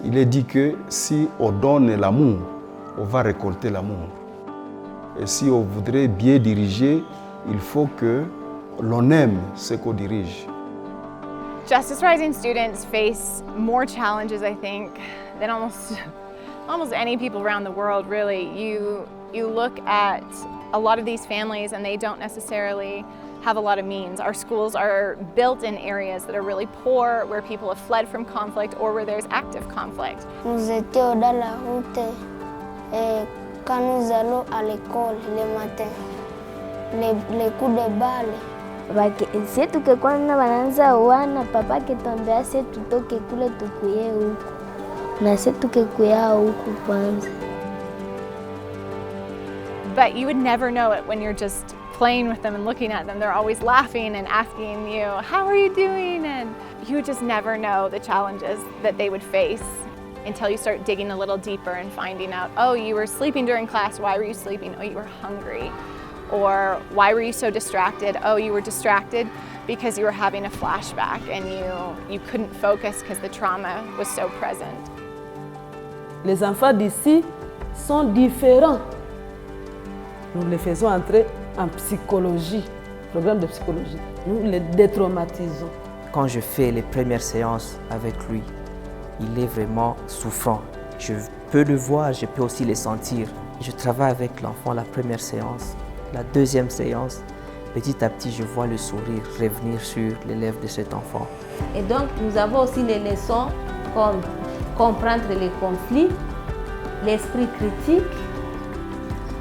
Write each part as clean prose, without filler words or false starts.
Il est dit que si on donne l'amour, on va récolter l'amour. Et si on voudrait bien diriger, il faut que l'on aime ce qu'on dirige. Justice Rising students face more challenges, I think, than almost any people around the world, really. You look at a lot of these families and they don't necessarily have a lot of means. Our schools are built in areas that are really poor, where people have fled from conflict or where there's active conflict. Nous étions dans la route et quand nous allons à l'école le matin, les coups de balle. Setu ke kwanza wanaanza wana papa kitambea setu toke kule tukuye huku na setu ke kuya huku kwanza. But you would never know it when you're just playing with them and looking at them. They're always laughing and asking you, how are you doing? And you would just never know the challenges that they would face until you start digging a little deeper and finding out, oh, you were sleeping during class. Why were you sleeping? Oh, you were hungry. Or why were you so distracted? Oh, you were distracted because you were having a flashback and you couldn't focus because the trauma was so present. Les enfants d'ici sont différents. Nous les faisons entrer en psychologie, programme de psychologie. Nous les détraumatisons. Quand je fais les premières séances avec lui, il est vraiment souffrant. Je peux le voir, je peux aussi le sentir. Je travaille avec l'enfant la première séance. La deuxième séance, petit à petit, je vois le sourire revenir sur les lèvres de cet enfant. Et donc, nous avons aussi les leçons comme comprendre les conflits, l'esprit critique.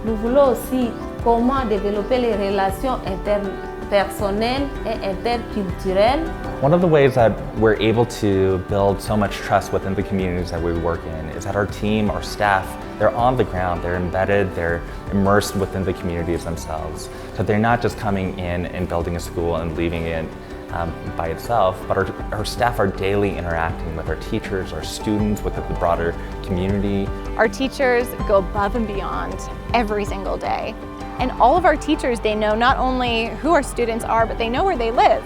Nous voulons aussi comment développer les relations interpersonnelles et interculturelles. One of the ways that we're able to build so much trust within the communities that we work in is that our team, our staff, they're on the ground, they're embedded, they're immersed within the communities themselves. So they're not just coming in and building a school and leaving it by itself, but our staff are daily interacting with our teachers, our students, with the broader community. Our teachers go above and beyond every single day. And all of our teachers, they know not only who our students are, but they know where they live.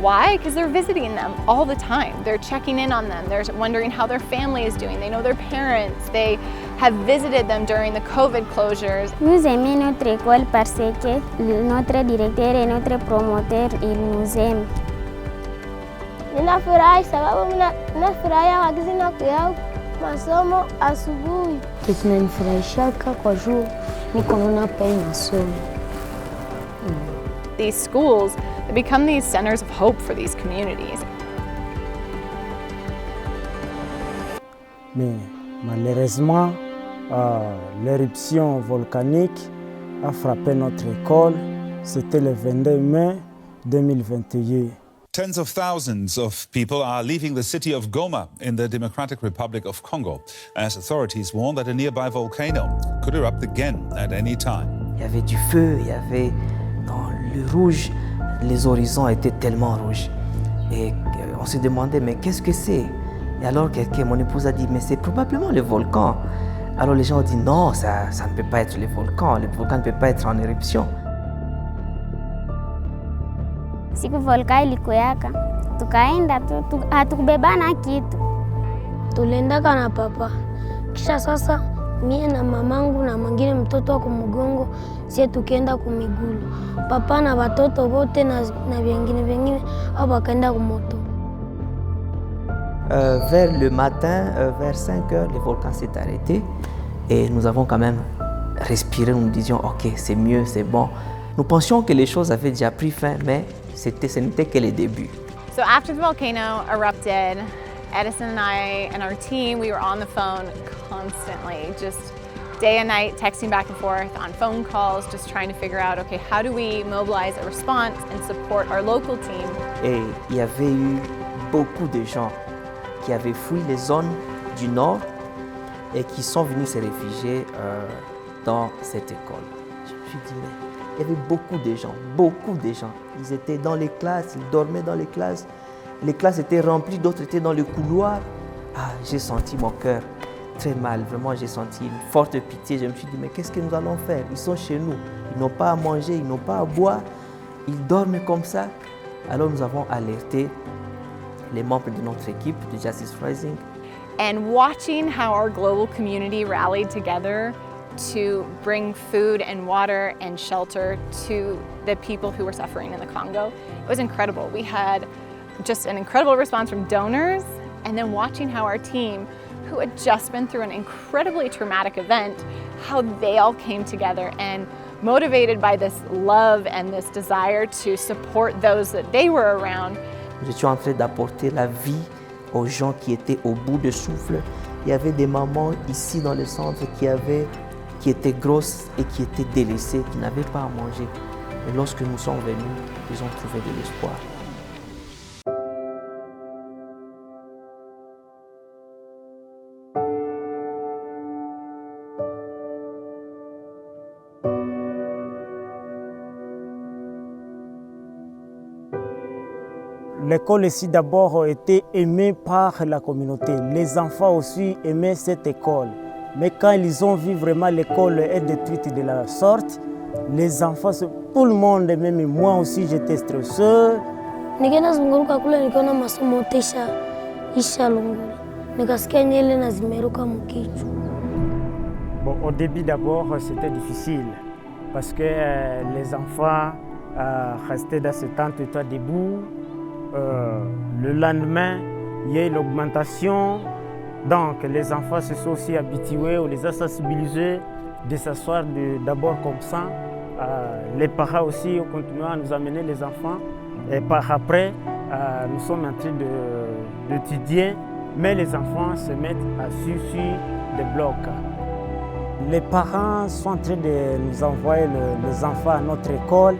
Why? Because they're visiting them all the time. They're checking in on them. They're wondering how their family is doing. They know their parents. They have visited them during the COVID closures. Nous aimons notre école parce que notre directeur et notre promoteur, ils nous aiment. Ninafurahi sababu ninafurahia wakizi na kuyao masomo asubuhi. Kinanifurahishaka kwa juu niko naona hapa masomo. These schools, they become these centers of hope for these communities. Mais malheureusement, l'éruption volcanique a frappé notre école. C'était le 22 mai 2021. Tens of thousands of people are leaving the city of Goma in the Democratic Republic of Congo as authorities warn that a nearby volcano could erupt again at any time. Il y avait du feu, il y avait dans le rouge, les horizons étaient tellement rouges. Et on se demandait, mais qu'est-ce que c'est? Et alors mon épouse a dit, mais c'est probablement le volcan. Alors les gens ont dit, non, ça ne peut pas être le volcan ne peut pas être en éruption. Siku volka ilikuwaka, tukaenda tu, hatukubebana kitu. Tuliendaka na papa. Kisha sasa mie na mamangu na mwingine mtoto wa kumgongo, sie tukienda kumigulu. Papa na watoto wote na vingine au wakaenda kumoto. Vers le matin, vers 5 heures, le volcan s'est arrêté et nous avons quand même respiré, nous nous disions ok, c'est mieux, c'est bon. Nous pensions que les choses avaient déjà pris fin, mais ce n'était que le début. So after the volcano erupted, Edison and I and our team, we were on the phone constantly, just day and night, texting back and forth on phone calls, just trying to figure out, okay, how do we mobilize a response and support our local team? Et il y avait eu beaucoup de gens qui avaient fui les zones du nord et qui sont venus se réfugier dans cette école. Je me suis dit, mais il y avait beaucoup de gens. Ils étaient dans les classes, ils dormaient dans les classes étaient remplies, d'autres étaient dans le couloir. Ah, j'ai senti mon cœur très mal, vraiment j'ai senti une forte pitié. Je me suis dit, mais qu'est-ce que nous allons faire? Ils sont chez nous, ils n'ont pas à manger, ils n'ont pas à boire, ils dorment comme ça. Alors nous avons alerté les membres de notre équipe de Justice Rising. And watching how our global community rallied together to bring food and water and shelter to the people who were suffering in the Congo, it was incredible. We had just an incredible response from donors, and then watching how our team, who had just been through an incredibly traumatic event, how they all came together and motivated by this love and this desire to support those that they were around. Je suis en train d'apporter la vie aux gens qui étaient au bout de souffle. Il y avait des mamans ici dans le centre qui étaient grosses et qui étaient délaissées, qui n'avaient pas à manger. Et lorsque nous sommes venus, ils ont trouvé de l'espoir. L'école ici d'abord a été aimée par la communauté. Les enfants aussi aimaient cette école. Mais quand ils ont vu vraiment l'école est détruite de la sorte, les enfants, tout le monde, même moi aussi j'étais stressé. Nikaenda zunguruka kule nikaona masomo yote isha lungula. Nikasikia nyele na zimeruka mkichwa. Bon, au début d'abord c'était difficile parce que les enfants restaient dans ce tente debout. Le lendemain, il y a eu l'augmentation. Donc les enfants se sont aussi habitués, on les a sensibilisés de s'asseoir d'abord comme ça. Les parents aussi ont continué à nous amener les enfants. Et par après, nous sommes en train d'étudier, mais les enfants se mettent assis sur des blocs. Les parents sont en train de nous envoyer les enfants à notre école.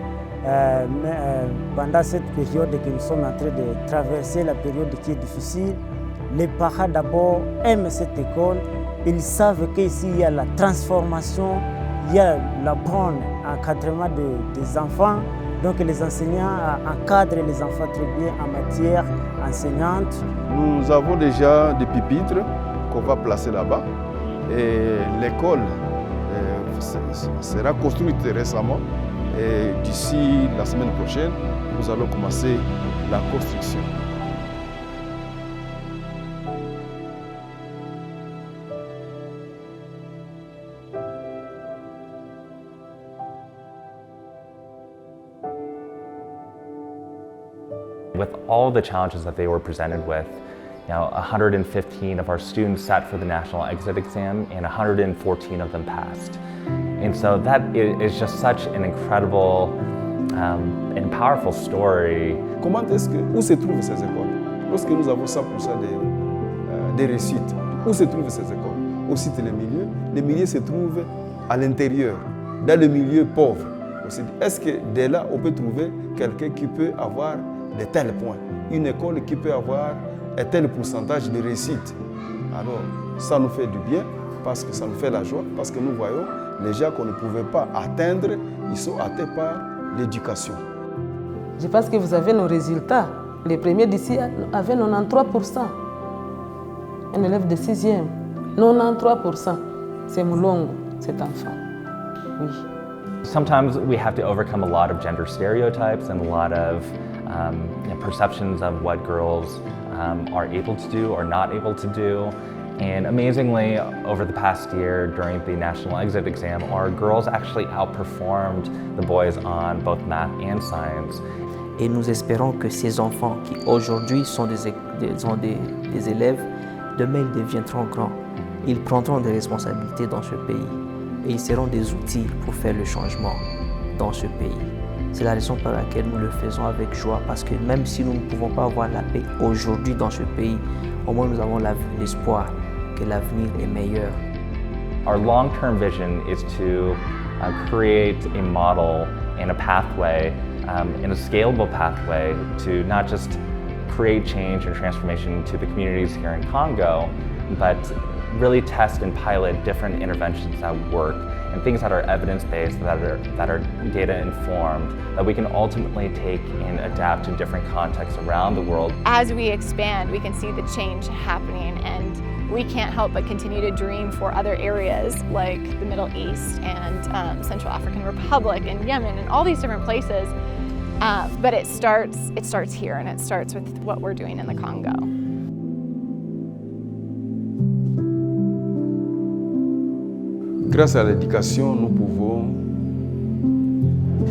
Pendant cette période que nous sommes en train de traverser, la période qui est difficile, les parents d'abord aiment cette école. Ils savent qu'ici il y a la transformation, il y a le bon encadrement des enfants. Donc les enseignants encadrent les enfants très bien en matière enseignante. Nous avons déjà des pupitres qu'on va placer là-bas. Et l'école sera construite récemment. Et d'ici la semaine prochaine, nous allons commencer la construction. With all the challenges that they were presented with, 115 of our students sat for the national exit exam and 114 of them passed. And so that is just such an incredible and powerful story. Où se trouvent ces écoles? Lorsque nous avons 100% des réussites, où se trouvent ces écoles? Au site les milieux se trouvent à l'intérieur, dans le milieu pauvre. Est-ce que dès là, on peut trouver quelqu'un qui peut avoir de tels points? Une école qui peut avoir un tel pourcentage de réussite? Alors, ça nous fait du bien, parce que ça nous fait la joie, parce que nous voyons les gens qu'on ne pouvait pas atteindre, ils sont atteints par l'éducation. Je pense que vous avez nos résultats. Les premiers d'ici avaient 93%. Un élève de 6e, 93%. C'est Moulongo, cet enfant. Oui. Sometimes we have to overcome a lot of gender stereotypes and a lot of perceptions of what girls are able to do or not able to do. And amazingly, over the past year, during the national exit exam, our girls actually outperformed the boys on both math and science. Et nous espérons que ces enfants qui aujourd'hui sont des élèves, demain ils deviendront grands. Ils prendront des responsabilités dans ce pays et ils seront des outils pour faire le changement dans ce pays. C'est la raison pour laquelle nous le faisons avec joie, parce que même si nous ne pouvons pas avoir la paix aujourd'hui dans ce pays, au moins nous avons l'espoir que l'avenir est meilleur. Our long-term vision is to create a model and a pathway, and a scalable pathway to not just create change and transformation to the communities here in Congo, but really test and pilot different interventions that work and things that are evidence-based, that are data-informed, that we can ultimately take and adapt to different contexts around the world. As we expand, we can see the change happening, and we can't help but continue to dream for other areas like the Middle East and Central African Republic and Yemen and all these different places. But it starts here, and it starts with what we're doing in the Congo. Grâce à l'éducation, nous pouvons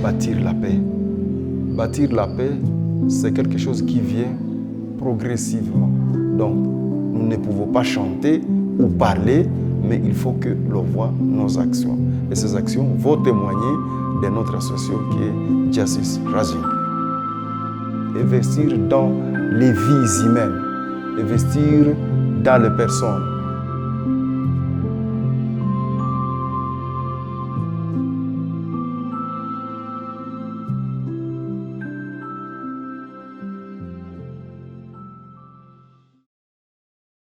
bâtir la paix. Bâtir la paix, c'est quelque chose qui vient progressivement. Donc, nous ne pouvons pas chanter ou parler, mais il faut que l'on voit nos actions. Et ces actions vont témoigner de notre association qui est Justice Rising. Investir dans les vies humaines, investir dans les personnes,